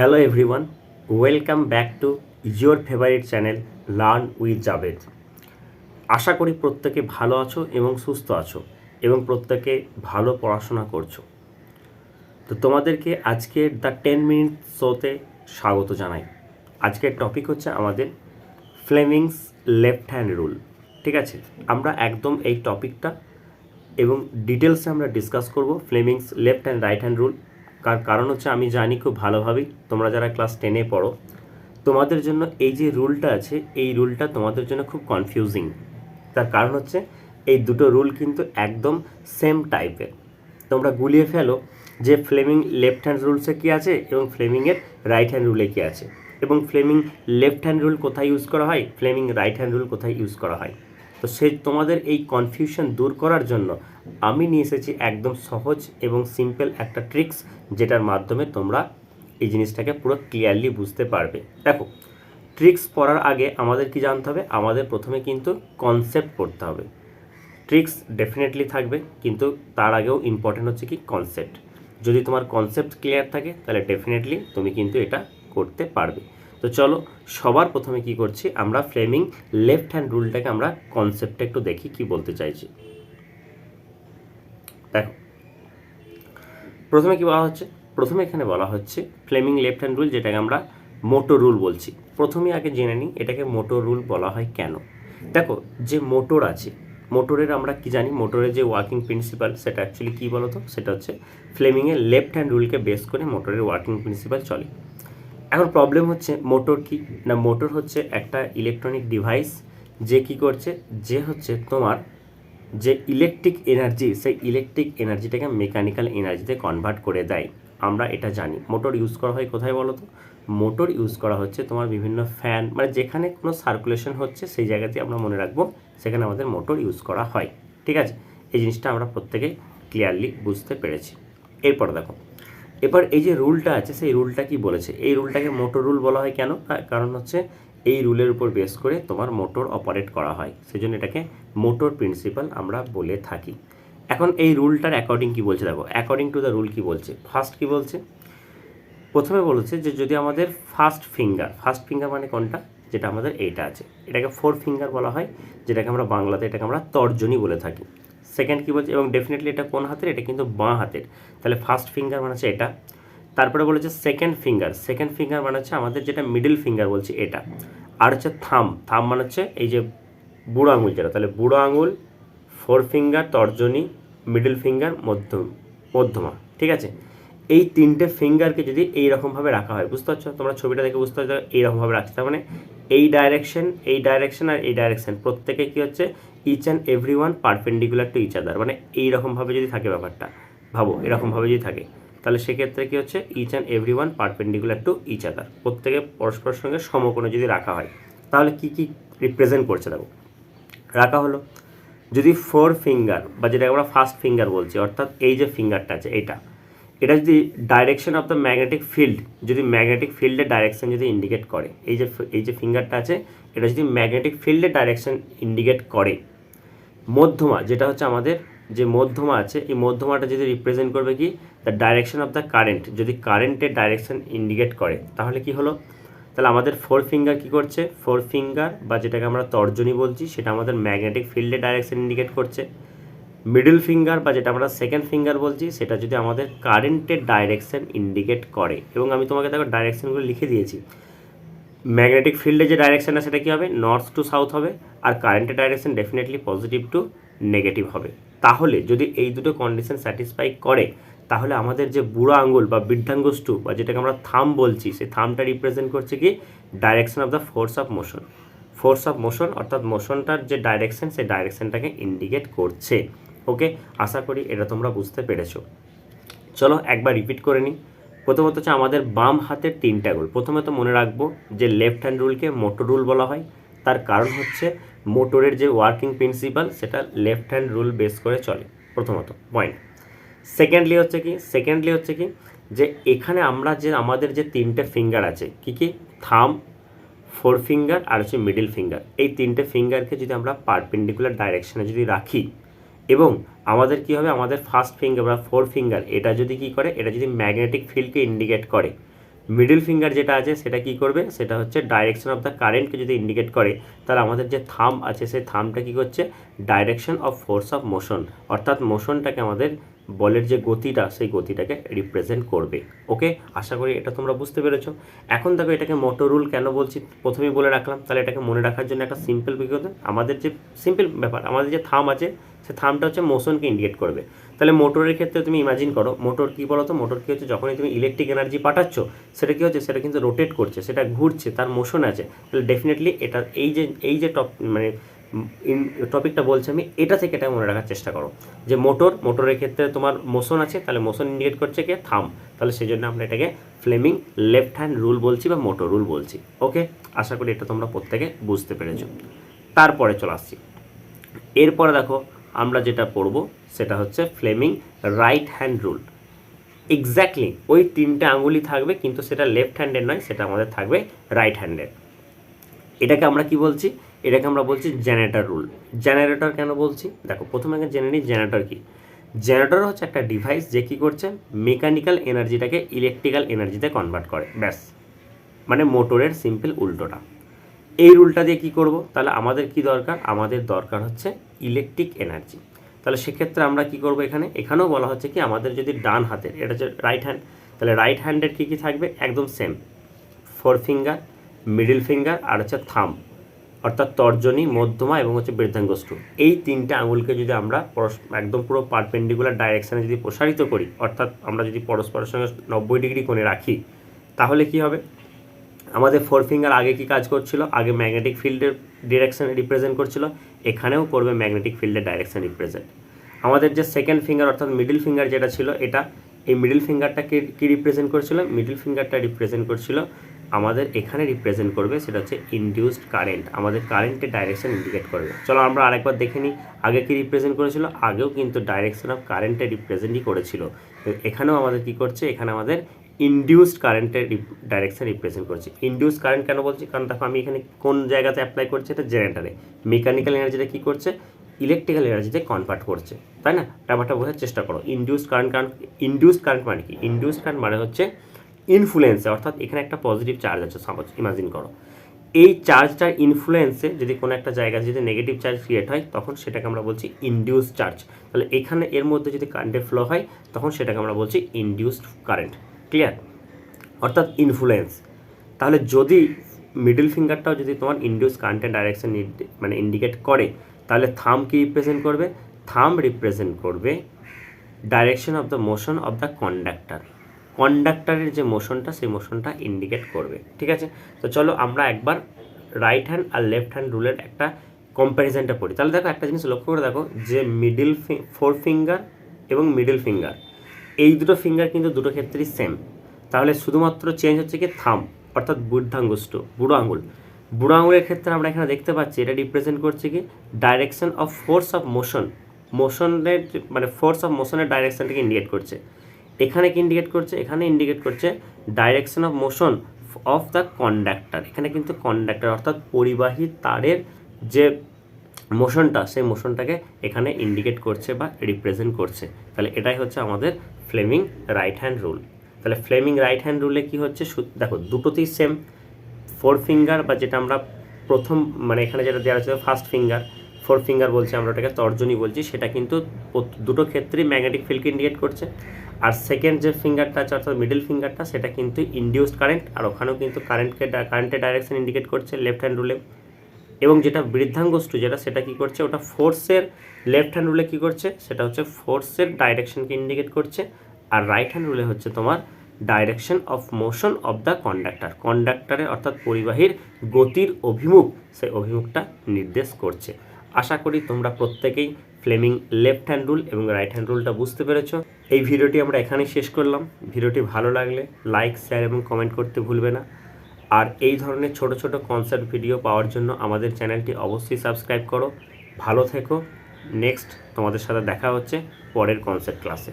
Hello everyone, welcome back to your favourite channel learn with Javed. আশা করি প্রত্যেকে ভালো আছো এবং সুস্থ আছো এবং প্রত্যেকে ভালো পড়াশোনা করছো। তো তোমাদেরকে আজকের দ্য 10 মিনিট শোতে স্বাগত জানাই। আজকের টপিক হচ্ছে আমাদের ফ্লেমিংস লেফট হ্যান্ড রুল। ঠিক আছে, আমরা একদম এই টপিকটা এবং ডিটেলসে আমরা ডিসকাস করব Fleming's left and right hand rule. কারণ হচ্ছে আমি জানি খুব ভালোভাবেই তোমরা যারা ক্লাস 10-এ পড়ো, তোমাদের জন্য এই যে রুলটা আছে এই রুলটা তোমাদের জন্য খুব কনফিউজিং। তার কারণ হচ্ছে এই দুটো রুল কিন্তু একদম সেম টাইপের। তোমরা গুলিয়ে ফেলো যে ফ্লেমিং লেফট হ্যান্ড রুলসে কী আছে এবং ফ্লেমিংয়ের রাইট হ্যান্ড রুলে কী আছে, এবং ফ্লেমিং লেফট হ্যান্ড রুল কোথায় ইউজ করা হয়, ফ্লেমিং রাইট হ্যান্ড রুল কোথায় ইউজ করা হয়। তো তোমাদের এই কনফিউশন দূর করার জন্য আমি নিয়ে এসেছি একদম সহজ এবং সিম্পল একটা ট্রিক্স, যেটার মাধ্যমে তোমরা এই জিনিসটাকে পুরো ক্লিয়ারলি বুঝতে পারবে। দেখো, ট্রিক্স পড়ার আগে আমাদের কি জানতে হবে, আমাদের প্রথমে কিন্তু কনসেপ্ট পড়তে হবে। ট্রিক্স ডেফিনেটলি থাকবে, কিন্তু তার আগেও ইম্পর্টেন্ট হচ্ছে কি কনসেপ্ট। যদি তোমার কনসেপ্ট ক্লিয়ার থাকে তাহলে ডেফিনেটলি তুমি কিন্তু এটা করতে পারবে। তো চলো, সবার প্রথমে কি করছি, আমরা ফ্লেমিং লেফট হ্যান্ড রুলটাকে আমরা কনসেপ্টটা একটু দেখি কি বলতে চাইছি। দেখো, প্রথমে কি বলা হচ্ছে, প্রথমে এখানে বলা হচ্ছে ফ্লেমিং লেফট হ্যান্ড রুল, যেটাকে আমরা মোটর রুল বলছি। প্রথমে আগে জেনে নিই এটাকে মোটর রুল বলা হয় কেন। দেখো, যে মোটর আছে, মোটরের আমরা কি জানি, মোটরের যে ওয়ার্কিং প্রিন্সিপাল সেটা অ্যাকচুয়ালি কী বলো তো, সেটা হচ্ছে ফ্লেমিংয়ের লেফট হ্যান্ড রুলকে বেস করে মোটরের ওয়ার্কিং প্রিন্সিপাল চলে। এখন প্রবলেম হচ্ছে মোটর কি না, মোটর হচ্ছে একটা ইলেকট্রনিক ডিভাইস যে কি করছে, যে হচ্ছে তোমার যে ইলেকট্রিক এনার্জি, সেই ইলেকট্রিক এনার্জিটাকে মেকানিক্যাল এনার্জিতে কনভার্ট করে দেয়। আমরা এটা জানি। মোটর ইউজ করা হয় কোথায় বলো তো, মোটর ইউজ করা হচ্ছে তোমার বিভিন্ন ফ্যান, মানে যেখানে কোনো সার্কুলেশন হচ্ছে সেই জায়গাতে আমরা মনে রাখবো সেখানে আমাদের মোটর ইউজ করা হয়। ঠিক আছে, এই জিনিসটা আমরা প্রত্যেকে ক্লিয়ারলি বুঝতে পেরেছি। এরপর দেখো, এবার এই যে রুলটা আছে সেই রুলটা কি বলেছে, এই রুলটাকে মোটর রুল বলা হয় কেন, কারণ হচ্ছে এই রুলের উপর বেস করে তোমার মোটর অপারেট করা হয়, সেই জন্য এটাকে মোটর প্রিন্সিপাল আমরা বলে থাকি। এখন এই রুলটার অ্যাকর্ডিং কি বলছে, দেখো অ্যাকর্ডিং টু দ্য রুল কি বলছে। ফার্স্ট কি বলছে, প্রথমে বলেছে যে যদি আমাদের ফার্স্ট ফিঙ্গার মানে কোনটা, যেটা আমাদের এইটা আছে, এটাকে 4 ফিঙ্গার বলা হয়, যেটাকে আমরা বাংলাতে এটাকে আমরা তর্জনী বলে থাকি। সেকেন্ড কী বলছে, এবং ডেফিনেটলি এটা কোন হাতের, এটা কিন্তু বাঁ হাতের, তাহলে ফার্স্ট ফিঙ্গার মানে হচ্ছে এটা। তারপরে বলেছে সেকেন্ড ফিঙ্গার মানে হচ্ছে আমাদের যেটা মিডল ফিঙ্গার বলছি এটা। আর হচ্ছে থাম মানে হচ্ছে এই যে বুড়ো আঙুল যেটা, তাহলে বুড়ো আঙুল, 4 ফিঙ্গার তর্জনী, মিডল ফিঙ্গার মধ্যমা। ঠিক আছে, এই তিনটে ফিঙ্গারকে যদি এইরকমভাবে রাখা হয়, বুঝতে পারছো, তোমরা ছবিটা দেখে বুঝতে পারছো, এইরকমভাবে রাখছে, তার মানে এই ডাইরেকশন আর এই ডাইরেকশন প্রত্যেকে কী হচ্ছে, each and every one perpendicular to each other, মানে এইরকমভাবে যদি থাকে ব্যাপারটা, ভাবো এরকমভাবে যদি থাকে, তাহলে সেক্ষেত্রে কী হচ্ছে, each and every one perpendicular to each other, প্রত্যেকে পরস্পরের সঙ্গে সমকোণে যদি রাখা হয়, তাহলে কী কী রিপ্রেজেন্ট করছে দেখো। রাখা হলো যদি 4 ফিঙ্গার বা যেটাকে আমরা ফার্স্ট ফিঙ্গার বলছি, অর্থাৎ এই যে ফিঙ্গারটা আছে এটা যদি direction of the magnetic field, যদি ম্যাগনেটিক ফিল্ডের ডাইরেকশন যদি ইন্ডিকেট করে, এই যে ফিঙ্গারটা আছে এটা যদি ম্যাগনেটিক ফিল্ডের ডাইরেকশন ইন্ডিকেট করে। মধ্যমা যেটা হচ্ছে আমাদের যে মধ্যমা আছে, এই মধ্যমাটা যদি রিপ্রেজেন্ট করবে কি, the direction of the current, যদি কারেন্টের ডাইরেকশন ইন্ডিকেট করে, তাহলে কি হলো, তাহলে আমাদের 4 ফিঙ্গার কী করছে, 4 ফিঙ্গার বা যেটাকে আমরা তর্জনী বলছি সেটা আমাদের ম্যাগনেটিক ফিল্ডের ডাইরেকশন ইন্ডিকেট করছে। মিডল ফিঙ্গার বা যেটা আমরা সেকেন্ড ফিঙ্গার বলছি সেটা যদি আমাদের কারেন্টের ডাইরেকশন ইন্ডিকেট করে, এবং আমি তোমাকে দেখো ডাইরেকশনগুলো লিখে দিয়েছি। ম্যাগনেটিক ফিল্ডে যে ডাইরেকশনটা সেটা কী হবে, নর্থ টু সাউথ হবে, আর কারেন্টের direction definitely positive to negative হবে। তাহলে যদি এই দুটো কন্ডিশন স্যাটিসফাই করে, তাহলে আমাদের যে বুড়ো আঙুল বা বৃদ্ধাঙ্গুষ্ঠু বা যেটাকে আমরা থাম বলছি, সেই থামটা রিপ্রেজেন্ট করছে কি, direction of the force of motion, অর্থাৎ মোশনটার যে ডাইরেকশন সেই ডাইরেকশনটাকে ইন্ডিকেট করছে। ওকে, আশা করি এটা তোমরা বুঝতে পেরেছো। চলো একবার রিপিট করে নিই। প্রথমত হচ্ছে আমাদের বাম হাতের 3টে আঙুল। প্রথমে তো মনে রাখবো যে লেফট হ্যান্ড রুলকে মোটর রুল বলা হয়, তার কারণ হচ্ছে মোটরের যে ওয়ার্কিং প্রিন্সিপাল সেটা লেফট হ্যান্ড রুল বেস করে চলে, প্রথমত পয়েন্ট। সেকেন্ডলি হচ্ছে কি যে এখানে আমরা যে আমাদের যে 3টে ফিঙ্গার আছে, কি থাম, 4 ফিঙ্গার আর হচ্ছে মিডল ফিঙ্গার, এই 3টে ফিঙ্গারকে যদি আমরা পারপেন্ডিকুলার ডাইরেকশনে যদি রাখি, এবং আমাদের কি হবে, আমাদের ফার্স্ট ফিঙ্গার বা 4 ফিঙ্গার এটা যদি কি করে, এটা যদি ম্যাগনেটিক ফিল্ডকে ইন্ডিকেট করে, মিডল ফিঙ্গার যেটা আছে সেটা কি করবে, সেটা হচ্ছে ডাইরেকশন অফ দ্য কারেন্টকে যদি ইন্ডিকেট করে, তাহলে আমাদের যে থাম্ব আছে সেই থাম্বটা কী করছে, direction of force of motion, অর্থাৎ মোশনটাকে আমাদের বলের যে গতিটা সেই গতিটাকে রিপ্রেজেন্ট করবে। ওকে, আশা করি এটা তোমরা বুঝতে পেরেছো। এখন দেখো এটাকে মোটর রুল কেন বলছি প্রথমেই বলে রাখলাম, তাহলে এটাকে মনে রাখার জন্য একটা সিম্পল বিকজ আমাদের যে সিম্পল ব্যাপার, আমাদের যে থাম্ব আছে সে থাম্বটা হচ্ছে মোশনকে ইন্ডিকেট করবে। তাহলে মোটরের ক্ষেত্রে তুমি ইমাজিন করো, মোটর কী বলো তো, মোটর কী হচ্ছে, যখনই তুমি ইলেকট্রিক এনার্জি পাঠাচ্ছ সেটা কী হচ্ছে, সেটা কিন্তু রোটেট করছে, সেটা ঘুরছে, তার মোশন আছে। তাহলে ডেফিনেটলি এটা এই যে টপিকটা বলছি আমি, এটা থেকে এটা মনে রাখার চেষ্টা করো যে মোটরের ক্ষেত্রে তোমার মোশন আছে, তাহলে মোশন ইন্ডিকেট করছে কে, থাম্ব। তাহলে সেই জন্য আমরা এটাকে ফ্লেমিং লেফট হ্যান্ড রুল বলছি বা মোটর রুল বলছি। ওকে, আশা করি এটা তোমরা প্রত্যেকে বুঝতে পেরেছো। তারপরে চলে আসছি, এরপরে দেখো আমরা যেটা পড়ব সেটা হচ্ছে Fleming right hand rule. Exactly ওই 3টে আঙুলই থাকবে, কিন্তু সেটা লেফট হ্যান্ডের নয়, সেটা আমাদের থাকবে রাইট হ্যান্ডের। এটাকে আমরা কি বলছি, এটাকে আমরা বলছি জেনারেটর রুল। জেনারেটর কেন বলছি, দেখো প্রথমে আগে জেনে নিই জেনারেটর কি। জেনারেটর হচ্ছে একটা ডিভাইস যে কী করছে, মেকানিক্যাল এনার্জিটাকে ইলেকট্রিক্যাল এনার্জিতে কনভার্ট করে, ব্যাস, মানে মোটরের সিম্পল উল্টোটা। এই রুলটা দিয়ে কী করব, তাহলে আমাদের কি দরকার, আমাদের দরকার হচ্ছে ইলেকট্রিক এনার্জি। তাহলে সেক্ষেত্রে আমরা কি করব, এখানেও বলা হচ্ছে কি, আমাদের যদি ডান হাতের, এটা হচ্ছে রাইট হ্যান্ড, তাহলে রাইট হ্যান্ডের কী কী থাকবে, একদম সেম, 4 ফিঙ্গার, মিডল ফিঙ্গার আর হচ্ছে থাম্ব, অর্থাৎ তর্জনী, মধ্যমা এবং হচ্ছে বৃদ্ধাঙ্গুষ্ঠ। এই 3টে আঙুলকে যদি আমরা একদম পুরো পারপেন্ডিকুলার ডাইরেকশানে যদি প্রসারিত করি, অর্থাৎ আমরা যদি পরস্পরের সঙ্গে 90 ডিগ্রি কোণে রাখি, তাহলে কি হবে, আমাদের 4 ফিঙ্গার আগে কি কাজ করছিল, আগে ম্যাগনেটিক ফিল্ডের ডিরেকশন রিপ্রেজেন্ট করছিল, এখানেও করবে ম্যাগনেটিক ফিল্ডের ডাইরেকশন রিপ্রেজেন্ট। আমাদের যে সেকেন্ড ফিঙ্গার অর্থাৎ মিডল ফিঙ্গার যেটা ছিল, এটা এই মিডল ফিঙ্গারটাকে কি রিপ্রেজেন্ট করছিল, মিডল ফিঙ্গারটা রিপ্রেজেন্ট করছিল আমাদের এখানে রিপ্রেজেন্ট করবে, সেটা হচ্ছে ইনডিউসড কারেন্ট, আমাদের কারেন্টের ডাইরেকশন ইন্ডিকেট করবে। চলো আমরা আরেকবার দেখে নিই, আগে কি রিপ্রেজেন্ট করেছিল, আগেও কিন্তু ডাইরেকশন অফ কারেন্টের রিপ্রেজেন্টই করেছিল, এখানেও আমাদের কি করছে, এখানে আমাদের ইনডিউসড কারেন্টের ডাইরেকশন রিপ্রেজেন্ট করছে। ইনডিউসড কারেন্ট কেন বলছি, কারণ দেখো আমি এখানে কোন জায়গাতে অ্যাপ্লাই করছি, এটা জেনারেটারে, মেকানিক্যাল এনার্জিটা কী করছে, ইলেকট্রিক্যাল এনার্জিতে কনভার্ট করছে, তাই না, ব্যাপারটা বোঝার চেষ্টা করো। ইনডিউসড কারেন্ট মানে কি, ইনডিউসড কারেন্ট মানে হচ্ছে ইনফ্লুয়েন্সে, অর্থাৎ এখানে একটা পজিটিভ চার্জ আছে, সাপোজ ইমাজিন করো, এই চার্জটার ইনফ্লুয়েন্সে যদি কোনো একটা জায়গায় যদি নেগেটিভ চার্জ ক্রিয়েট হয়, তখন সেটাকে আমরা বলছি ইনডিউসড চার্জ। তাহলে এখানে এর মধ্যে যদি কারেন্টের ফ্লো হয়, তখন সেটাকে আমরা বলছি ইনডিউসড কারেন্ট। ক্লিয়ার, অর্থাৎ ইনফ্লুয়েন্স। তাহলে যদি মিডল ফিঙ্গারটাও যদি তোমার ইনডিউস কারেন্টের ডাইরেকশন মানে ইন্ডিকেট করে, তাহলে থাম্ব কি রিপ্রেজেন্ট করবে, থাম্ব রিপ্রেজেন্ট করবে direction of the motion of the conductor, কন্ডাক্টরের যে মোশনটা সেই মোশনটা ইন্ডিকেট করবে। ঠিক আছে, তো চলো আমরা একবার রাইট হ্যান্ড আর লেফট হ্যান্ড রুলের একটা কম্প্যারিজনটা পড়ি। তাহলে দেখো একটা জিনিস লক্ষ্য করে দেখো, যে 4 ফিঙ্গার এবং মিডল ফিঙ্গার, এই দুটো ফিঙ্গার কিন্তু দুটো ক্ষেত্রেই সেম। তাহলে শুধুমাত্র চেঞ্জ হচ্ছে কি থাম্ব, অর্থাৎ বৃদ্ধাঙ্গুষ্ঠ, বুড়ো আঙুল। বুড়ো আঙুলের ক্ষেত্রে আমরা এখানে দেখতে পাচ্ছি এটা রিপ্রেজেন্ট করছে কি, direction of force of motion, মোশনের মানে ফোর্স অফ মোশনের ডাইরেকশনটাকে ইন্ডিকেট করছে। এখানে কি ইন্ডিকেট করছে, এখানে ইন্ডিকেট করছে direction of motion of the conductor. এখানে কিন্তু কন্ডাক্টর অর্থাৎ পরিবাহী তারের যে মোশনটা, সেই মোশনটাকে এখানে ইন্ডিকেট করছে বা রিপ্রেজেন্ট করছে। তাহলে এটাই হচ্ছে আমাদের ফ্লেমিং রাইট হ্যান্ড রুল। তাহলে ফ্লেমিং রাইট হ্যান্ড রুলে কি হচ্ছে, দেখো দুটোতেই সেম, 4 ফিঙ্গার বা যেটা আমরা প্রথম মানে এখানে যেটা দেওয়া আছে ফার্স্ট ফিঙ্গার, 4 ফিঙ্গার বলছি আমরা, ওটাকে তর্জনী বলছি, সেটা কিন্তু দুটো ক্ষেত্রেই ম্যাগনেটিক ফিল্ডকে ইন্ডিকেট করছে। আর সেকেন্ড যে ফিঙ্গারটা আছে অর্থাৎ মিডল ফিঙ্গারটা, সেটা কিন্তু ইনডিউসড কারেন্ট, আর ওখানেও কিন্তু কারেন্টের ডাইরেকশন ইন্ডিকেট করছে লেফট হ্যান্ড রুলে। এবং যেটা বৃদ্ধাঙ্গুষ্ঠ যেটা, সেটা কী করছে, ওটা ফোর্সের লেফট হ্যান্ড রুলে কী করছে, সেটা হচ্ছে ফোর্সের ডাইরেকশনকে ইন্ডিকেট করছে। আর রাইট হ্যান্ড রুলে হচ্ছে তোমার direction of motion of the conductor, কন্ডাক্টরের অর্থাৎ পরিবাহীর গতির অভিমুখ, সেই অভিমুখটা নির্দেশ করছে। আশা করি তোমরা প্রত্যেকেই ফ্লেমিং লেফট হ্যান্ড রুল এবং রাইট হ্যান্ড রুলটা বুঝতে পেরেছো। এই ভিডিওটি আমরা এখানেই শেষ করলাম। ভিডিওটি ভালো লাগলে লাইক, শেয়ার এবং কমেন্ট করতে ভুলবে না। আর এই ধরনের ছোট ছোট কনসেপ্ট ভিডিও পাওয়ার জন্য আমাদের চ্যানেলটি অবশ্যই সাবস্ক্রাইব করো। ভালো থেকো। নেক্সট তোমাদের সাথে দেখা হচ্ছে পরের কনসেপ্ট ক্লাসে।